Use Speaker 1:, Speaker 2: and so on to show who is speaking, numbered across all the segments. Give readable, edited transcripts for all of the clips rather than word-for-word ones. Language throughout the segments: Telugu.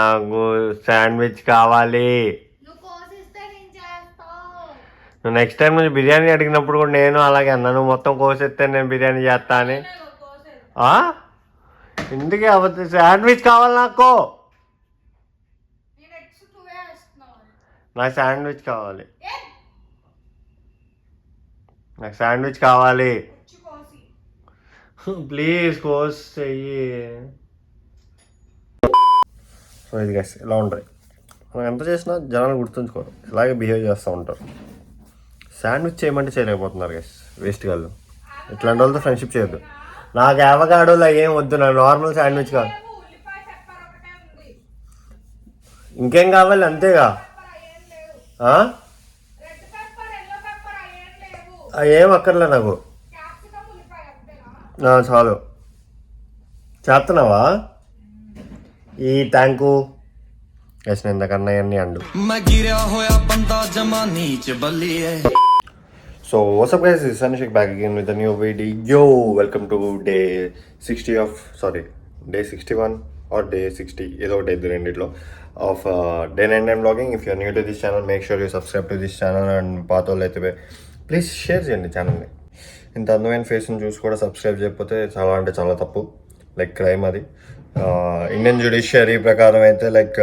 Speaker 1: నాకు శాండ్విచ్ కావాలి. నువ్వు నెక్స్ట్ టైం నుంచి బిర్యానీ అడిగినప్పుడు కూడా నేను అలాగే అన్నా, నువ్వు మొత్తం కోసేస్తే నేను బిర్యానీ చేస్తా అని. ఇందుకే అవద్దు, శాండ్విచ్ కావాలి నాకు. నాకు శాండ్విచ్ కావాలి, నాకు శాండ్విచ్ కావాలి. ప్లీజ్ కోస్ చెయ్యి. సో ఇది గైస్ ఇలా ఉంటుంది. మనం ఎంత చేసినా జనాలు గుర్తుంచుకోరు, ఇలాగే బిహేవ్ చేస్తూ ఉంటారు. శాండ్విచ్ చేయమంటే చేయలేకపోతున్నారు గైస్, వేస్ట్ కాదు. ఇట్లాంటి వాళ్ళతో ఫ్రెండ్షిప్ చేయొద్దు. నాకు అవగాడోలా ఏం వద్దు, నాకు నార్మల్ శాండ్విచ్ కాదు. ఇంకేం కావాలి అంతేగా. ఏం అక్కర్లే నాకు, చాలు. చేస్తున్నావా ఈ ట్యాంకు గైస్, నేను ఇంతకన్నా అన్నీ and. So what's up guys, this is Anishik back again with a new video. Welcome to day 61 or day 60 ఏదో ఒకటి ఇద్దరు రెండిట్లో of day 9 vlogging. If you are new to this channel, make sure you subscribe to this channel, and పాత వాళ్ళు అయితే ప్లీజ్ షేర్ చేయండి ఛానల్ని. ఇంత అందమైన ఫేస్ని చూసి కూడా సబ్స్క్రైబ్ చేయకపోతే చాలా అంటే చాలా తప్పు, లైక్ క్రైమ్ అది. ఇండియన్ జ్యుడిషియరీ ప్రకారం అయితే లైక్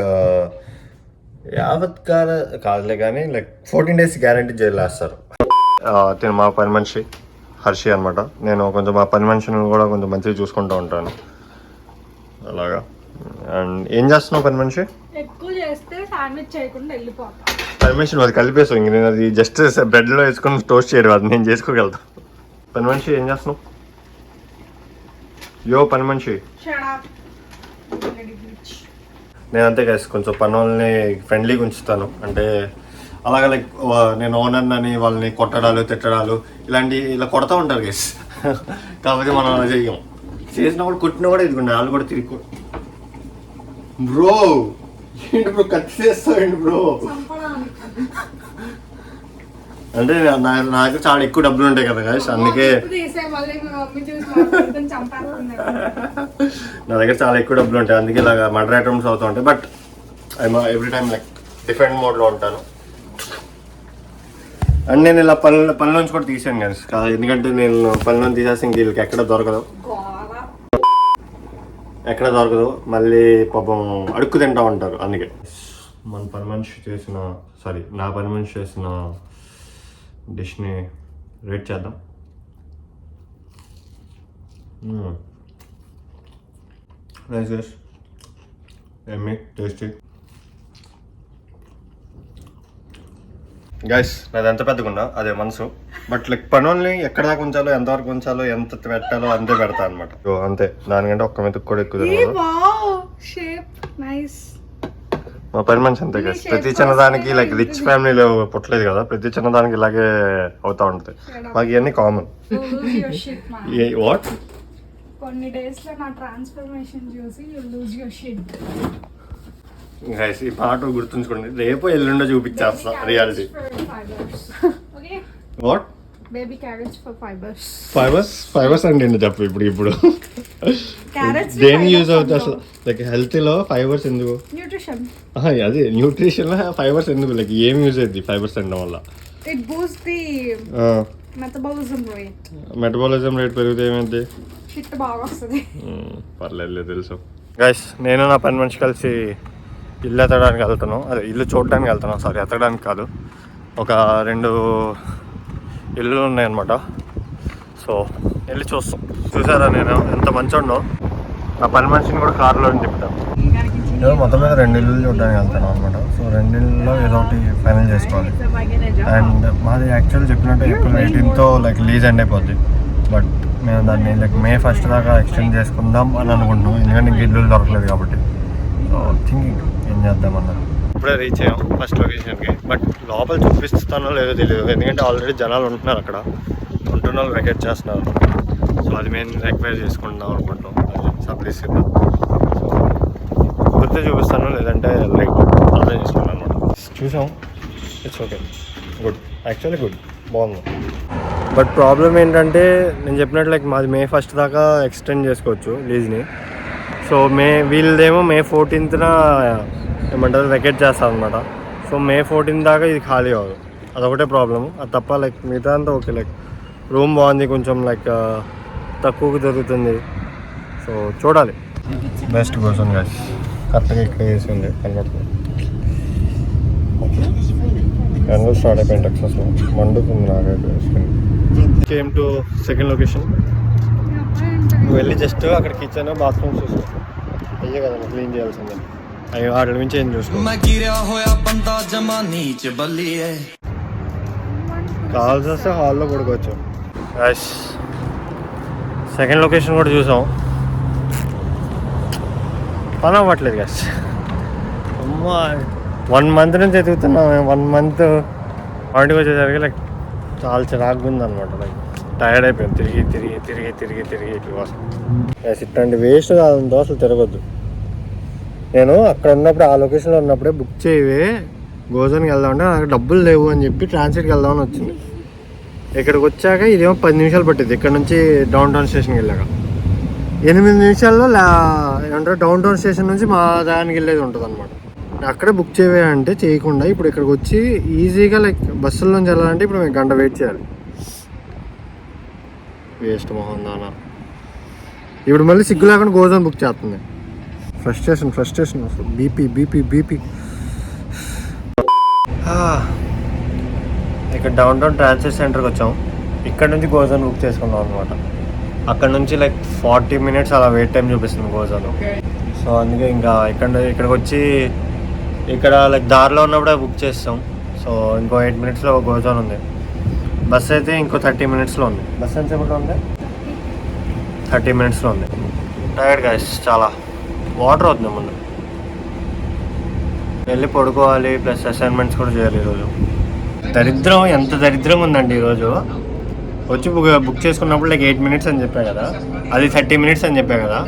Speaker 1: యావత్కాల కాదులే కానీ లైక్ 14 days గ్యారంటీ జైలు వేస్తారు. తిను మా పని మనిషి హర్షి అనమాట. నేను కొంచెం మా పని మనిషిని కూడా కొంచెం మంచిగా చూసుకుంటూ ఉంటాను అలాగా. అండ్ ఏం చేస్తున్నావు పని మనిషి? పని మనిషి అది కలిపేసావు, ఇంక నేను అది జస్ట్ బ్రెడ్లో వేసుకొని టోస్ట్ చేయడం, అది నేను చేసుకోగలుగుతా. పని మనిషి ఏం చేస్తున్నావు? యో పని మనిషి. నేను అంతే గైస్, కొంచెం పని వాళ్ళని ఫ్రెండ్లీగా ఉంచుతాను. అంటే అలాగే లైక్ నేను ఓనర్ అని వాళ్ళని కొట్టడాలు తిట్టడాలు ఇలా కొడతా ఉంటారు గైస్. కాకపోతే మనం అలా చెయ్యం. చేసినా కూడా కొట్టినా కూడా ఇదిగోండి వాళ్ళు కూడా తిరిగి బ్రో ఏంటి బ్రో కట్ చేస్తావేంటి బ్రో అంటే నా దగ్గర చాలా ఎక్కువ డబ్బులు ఉంటాయి కదా గైస్, అందుకే నా దగ్గర చాలా ఎక్కువ డబ్బులు ఉంటాయి, అందుకే ఇలాగ మర్డర్ ఐటమ్స్ అవుతూ ఉంటాయి. But every time like different మోడ్లో ఉంటాను. అండ్ నేను ఇలా పనిలోంచి కూడా తీసాను గైస్, ఎందుకంటే నేను పనిలో తీసేసి ఇంక వీళ్ళకి ఎక్కడ దొరకదు, మళ్ళీ పాపం అడుక్కు తింటూ ఉంటారు. అందుకే నా పని మనిషి చేసిన డిష్ని రేట్ చేద్దాం. నైస్ గైస్, యమ్మీ, టేస్టీ. గైస్ నాది ఎంత పెద్దగా అదే మనసు, బట్ లైక్ పనుల్ని ఎక్కడ దాకా ఉంచాలో, ఎంతవరకు ఉంచాలో, ఎంత పెట్టాలో అంతే పెడతా అనమాట. అంతే, దానికంటే ఒక్క మెతుకు కూడా ఎక్కువ. మా పని మనిషి అంతే గైస్, ప్రతి చిన్నదానికి లైక్ రిచ్ ఫ్యామిలీలో పుట్టలేదు కదా, ప్రతి చిన్నదానికి ఇలాగే అవుతా ఉంటుంది. మాకు ఇవన్నీ కామన్. వాట్
Speaker 2: కొన్ని డేస్ లో నా ట్రాన్స్ఫర్మేషన్ చూసి you lose your shit
Speaker 1: guys. ఈ పాట గుర్తుంచుకోండి, రేపు ఎల్లుండో చూపించేస్తా reality. What
Speaker 2: baby carrots for
Speaker 1: fibres అంటే ఏంటో చెప్పు. ఇప్పుడు దేని యూజ్ అవుతుంది అసలు? లైక్ హెల్త్ లో ఫైబర్స్ ఎందుకు?
Speaker 2: న్యూట్రిషన్.
Speaker 1: అదే న్యూట్రిషన్ లో ఫైబర్స్ ఎందుకు? లైక్ ఏం యూజ్ అవుతుంది ఫైబర్స్ తినడం వల్ల?
Speaker 2: It boost the
Speaker 1: metabolism rate పెరిగితే ఏమైంది?
Speaker 2: షిట్ బాగా వస్తుంది.
Speaker 1: పర్లేదు, తెలుసు. గైస్ నేను నా పని మనిషి కలిసి ఇల్లు ఎత్తడానికి వెళ్తాను, అదే ఇల్లు చూడడానికి వెళ్తాను, సారీ ఎత్తడానికి కాదు. ఒక 2 ఇల్లులు ఉన్నాయన్నమాట. సో వెళ్ళి చూసారా నేను ఎంత మంచిగా. నా పని మనిషిని కూడా కారులో తిప్పుతాను. మొత్తం మీద 2 ఇల్లు చూడడానికి వెళ్తాను అనమాట. సో 2 ఇళ్ళలో ఏదో ఒకటి ఫైనల్ చేసుకోవాలి. అండ్ మాది యాక్చువల్ చెప్పినట్టు April 18th like lease end అయిపోద్ది. బట్ మేము దాన్ని లైక్ May 1st దాకా ఎక్స్టెండ్ చేసుకుందాం అని అనుకుంటున్నాం, ఎందుకంటే ఇంక ఇల్లు దొరకలేదు కాబట్టి. సో థింకింగ్ ఏం చేద్దామన్నారు. ఇప్పుడే రీచ్ అయ్యాం ఫస్ట్ లొకేషన్కి. బట్ లోపల చూపిస్తానో లేదో తెలియదు, ఎందుకంటే ఆల్రెడీ జనాలు ఉంటున్నారు అక్కడ, ఉంటున్న వాళ్ళు వెకేట్ చేస్తున్నారు. సో అది మేము రిక్వైర్ చేసుకుంటున్నాం అనుకుంటాం, సర్ప్రైజ్ కింద. సో కుదిరితే చూపిస్తాను, లేదంటే లైక్ అర్థం చేసుకున్నాను అనమాట. చూసాం, it's okay, good, actually good, బాగుంది. బట్ ప్రాబ్లం ఏంటంటే నేను చెప్పినట్టు లైక్ మాది May 1st దాకా ఎక్స్టెండ్ చేసుకోవచ్చు లీజ్ని. సో వీళ్ళదేమో May 14th ఏమంటారు వెకేట్ చేస్తారు అనమాట. సో May 14 దాకా ఇది ఖాళీ అవ్వదు, అదొకటే ప్రాబ్లము. అది తప్ప లైక్ మిగతా అంతా ఓకే. లైక్ రూమ్ బాగుంది, కొంచెం లైక్ తక్కువకు దొరుకుతుంది. సో చూడాలి. బెస్ట్ కోసం గాయస్ కరెక్ట్గా ఇక్కడ వేసి ఉంది కనబడుతుంది. ఎండలు స్టార్ట్ అయిపోయింది టెక్సస్లో, మండుతుంది నాకైతే వేసుకుని. Came to second location. వెళ్ళి జస్ట్ అక్కడ కిచెన్ బాత్రూమ్స్ చూసుకో, అయ్యే కదా క్లీన్ చేయాల్సిందే. అయ్యో ఆడ నుంచి ఏం చూసుకో. కావాల్సి వస్తే హాల్లో పడుకోవచ్చు. సెకండ్ లొకేషన్ కూడా చూసాం, పని అవ్వట్లేదు గ్యాస్. అమ్మా 1 month నుంచి ఎదుగుతున్నాం. 1 month వాటికి వచ్చేసరికి లైక్ చాలా చిరాకుగా ఉందన్నమాట. లైక్ టైర్డ్ అయిపోయింది, తిరిగి తిరిగి తిరిగి తిరిగి తిరిగి ఇట్లా. ఇట్లాంటి వేస్ట్ కాదంతో అసలు తిరగొద్దు. నేను అక్కడ ఉన్నప్పుడు ఆ లొకేషన్లో ఉన్నప్పుడే బుక్ చేయవే గోజన్కి వెళ్దామంటే నాకు డబ్బులు లేవు అని చెప్పి ట్రాన్సిట్కి వెళ్దామని వచ్చింది. ఇక్కడికి వచ్చాక ఇదేమో 10 నిమిషాలు పట్టింది. ఇక్కడ నుంచి డౌన్ టౌన్ స్టేషన్కి వెళ్ళాక 8 నిమిషాల్లో ఏమంటారు డౌన్ టౌన్ స్టేషన్ నుంచి మా దానికి వెళ్ళేది ఉంటుంది అనమాట. అక్కడే బుక్ చేయవే అంటే చేయకుండా ఇప్పుడు ఇక్కడికి వచ్చి ఈజీగా లైక్ బస్సుల్లోంచి వెళ్ళాలంటే ఇప్పుడు మేము గంట వెయిట్ చేయాలి. వేస్ట్ మొహం దానా. ఇప్పుడు మళ్ళీ సిగ్గు లేకుండా గోజన్ బుక్ చేస్తుంది. ఫ్రస్ట్రేషన్ అసలు. బీపీ. ఇక్కడ డౌన్ టౌన్ ట్రాన్సిట్ సెంటర్కి వచ్చాం. ఇక్కడ నుంచి గోజన్ బుక్ చేసుకున్నాం అనమాట. అక్కడ నుంచి లైక్ 40 minutes అలా వెయిట్ టైం చూపిస్తుంది గోజన్. సో అందుకే ఇంకా ఇక్కడికి వచ్చి ఇక్కడ లైక్ దారిలో ఉన్నప్పుడే బుక్ చేస్తాం. సో ఇంకో 8 minutesలో గోజన్ ఉంది. బస్ అయితే ఇంకో 30 minutesలో ఉంది. బస్ ఎంతసేపట్లో ఉంది? 30 minutesలో ఉంది. టైర్డ్ గైస్ చాలా. వాటర్ అవుతుంది ముందు, వెళ్ళి పడుకోవాలి, ప్లస్ అసైన్మెంట్స్ కూడా చేయాలి ఈరోజు. దరిద్రం ఎంత దరిద్రం ఉందండి ఈరోజు. వచ్చి బుక్ చేసుకున్నప్పుడు లైక్ 8 minutes అని చెప్పా కదా, అది 30 minutes అని చెప్పా కదా.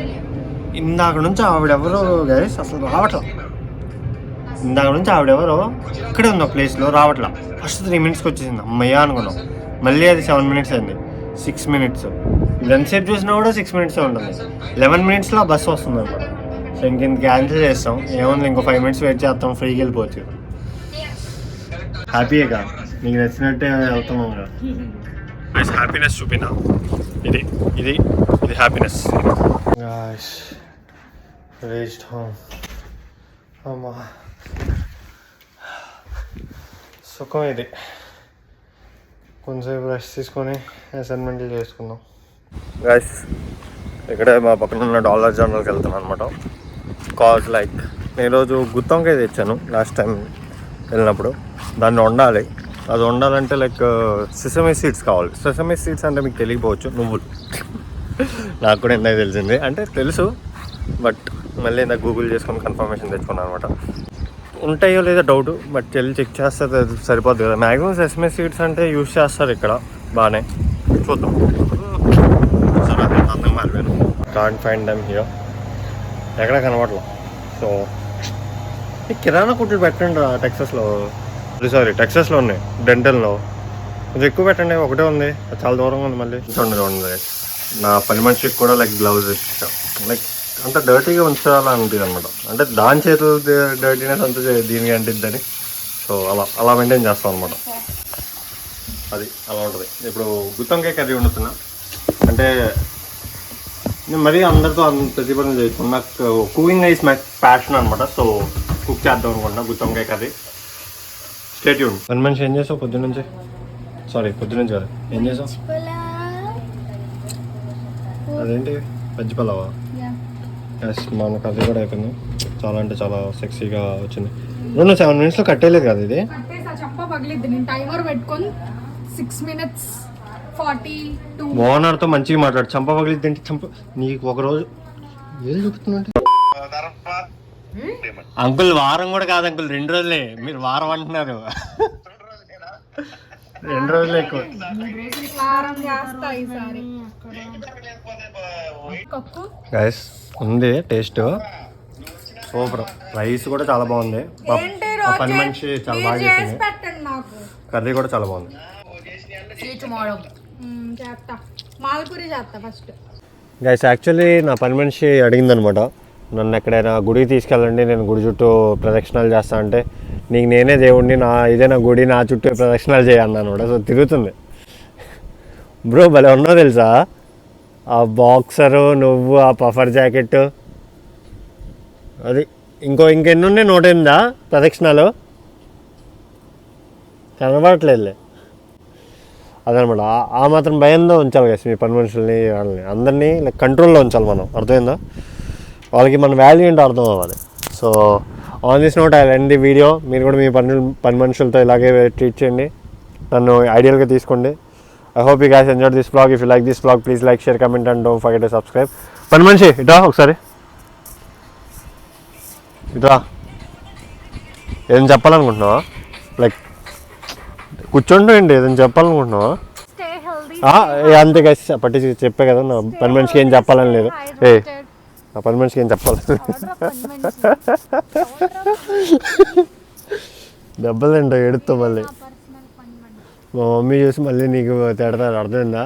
Speaker 1: ఇందాక నుంచి ఆవిడెవరో గైస్ అసలు రావట్లా. ఇక్కడే ఉన్న ప్లేస్లో రావట్లా. ఫస్ట్ 3 minutesకి వచ్చేసింది, అమ్మయ్యా అనుకున్నాం. మళ్ళీ అది 7 minutes అయింది, 6 minutes. ఇది ఎంతసేపు చూసినా కూడా 6 minutes ఉంటుంది. 11 minutesలో బస్సు వస్తుంది అనమాట. సో ఇంక క్యాన్సిల్ చేస్తాం. ఏముంది, ఇంకో 5 minutes వెయిట్ చేస్తాం, ఫ్రీకి వెళ్ళిపోవచ్చు. హ్యాపీయే కదా, నీకు నచ్చినట్టే వెళ్తున్నాం కదా. హ్యాపీనెస్ చూపినా, ఇది హ్యాపీనెస్. Reached home. అమ్మా సుఖం ఇది. కొంచెంసేపు రెస్ట్ తీసుకొని అసైన్మెంట్లు చేసుకుందాం. గైస్ ఇక్కడే మా పక్కన ఉన్న డాలర్ జనరల్కి వెళ్తున్నాను అనమాట. కాజ్ లైక్ నేను ఈరోజు గుత్తొంకాయ తెచ్చాను లాస్ట్ టైం వెళ్ళినప్పుడు. దాన్ని వండాలి. అది వండాలంటే లైక్ సెసమీ సీడ్స్ కావాలి. సెసమీ సీడ్స్ అంటే మీకు తెలియకపోవచ్చు, నువ్వులు. నాకు కూడా ఇందాక తెలిసింది, అంటే తెలుసు బట్ మళ్ళీ ఇందాక గూగుల్ చేసుకొని కన్ఫర్మేషన్ తెచ్చుకున్నాను అనమాట. ఉంటాయో లేదా డౌట్, బట్ వెళ్ళి చెక్ చేస్తే సరిపోద్ది కదా. మ్యాక్సిమం సెసమీ సీడ్స్ అంటే యూస్ చేస్తారు ఇక్కడ బాగానే. చూద్దాం. సరే అందం మారిపోయాను. కాంట్ ఫైండ్ దెమ్ హియర్, ఎక్కడ కనబడలా. సో ఈ కిరాణా కొట్లు పెట్టండి రా టెక్సస్లో. టెక్సస్లో ఉన్నాయి, డెంటల్లో కొంచెం ఎక్కువ పెట్టండి. ఒకటే ఉంది, చాలా దూరంగా ఉంది. మళ్ళీ చూడండి నా పని మనిషికి కూడా లైక్ గ్లౌజ్ ఇచ్చాం. లైక్ అంత డర్టీగా ఉంచాలనిపిది అనమాట. అంటే దాని చేతులు డర్టీనెస్ అంతా దీనికి అంటిద్దని. సో అలా మెయింటైన్ చేస్తాం అనమాట. అది అలా ఉంటుంది. ఇప్పుడు గుత్తొంకాయ కర్రీ వండుతున్నా అంటే నేను మరీ అందరితో ప్రతిఫలం చేస్తున్నాను. నాకు కుకింగ్ ఈజ్ మై ప్యాషన్ అనమాట. సో కుక్ చేద్దాం అనుకుంటున్నా గుత్తొంకాయ కర్రీ. Stay tune. పని మనిషి ఏం చేసావు పొద్దున్నుంచి? పొద్దున్నుంచి కదా, ఏం చేసావు? అదేంటి వెజ్ పలావా? ఎస్, మన కర్రీ కూడా అయిపోయింది. చాలా అంటే చాలా సెక్సీగా వచ్చింది. 7 minutesలో కట్టేయలేదు కదా ఇది. ఓనర్తో మంచిగా మాట్లాడు. చంప పగిలిద్ది ఏంటి? నీకు ఒకరోజు ఏళ్ళు చూపుతుందంటే అంకుల్ వారం కూడా కాదు అంకుల్, 2 రోజులే. మీరు వారం అంటున్నారు. 2 రోజులు ఎక్కువ. గైస్ ఉంది టేస్ట్ సూపర్. రైస్ కూడా చాలా బాగుంది. పని మనిషి చాలా బాగా చేసింది. కర్రీ కూడా చాలా బాగుంది. గైస్ యాక్చువల్లీ నా పని మనిషి అడిగిందనమాట, నన్ను ఎక్కడైనా గుడికి తీసుకెళ్ళండి, నేను గుడి చుట్టూ ప్రదక్షిణాలు చేస్తా అంటే, నీకు నేనే దేవుడిని, ఇదే నా గుడి, నా చుట్టూ ప్రదక్షిణాలు చేయన్నాను కూడా. సో తిరుగుతుంది బ్రో, భలే ఉన్నావు తెలుసా. ఆ బాక్సరు, నువ్వు, ఆ పఫర్ జాకెట్, అది ఇంకెన్ని ఉన్నాయి? 108 ప్రదక్షిణాలు కనబడట్లేదులే. అదనమాట, ఆ మాత్రం భయంతో ఉంచాలి కదా మీ పని మనుషుల్ని, వాళ్ళని అందరినీ లైక్ కంట్రోల్లో ఉంచాలి మనం, అర్థమైందా? వాళ్ళకి మన వాల్యూ ఏంటో అర్థం అవ్వాలి. So on this note I end the video. మీరు కూడా మీ పని మనుషులతో ఇలాగే ట్రీట్ చేయండి, నన్ను ఐడియల్గా తీసుకోండి. I hope you guys enjoyed this blog. If you like this blog please like, share, comment and don't forget to subscribe. పని మనిషి ఇట్రా ఒకసారి, ఇట్రా. ఏదైనా చెప్పాలనుకుంటున్నావా? లైక్ కూర్చోండి ఏంటి, ఏదైనా చెప్పాలనుకుంటున్నావా? అంతే గైస్, పట్టి చెప్పే కదా, నా పని మనిషికి ఏం చెప్పాలని లేదు. నా పని మనిషికి ఏం చెప్పాలి? దెబ్బలు ఏంటో ఎడుతో మళ్ళీ మా మమ్మీ చూసి మళ్ళీ నీకు తిడతారు, అర్థమైందా?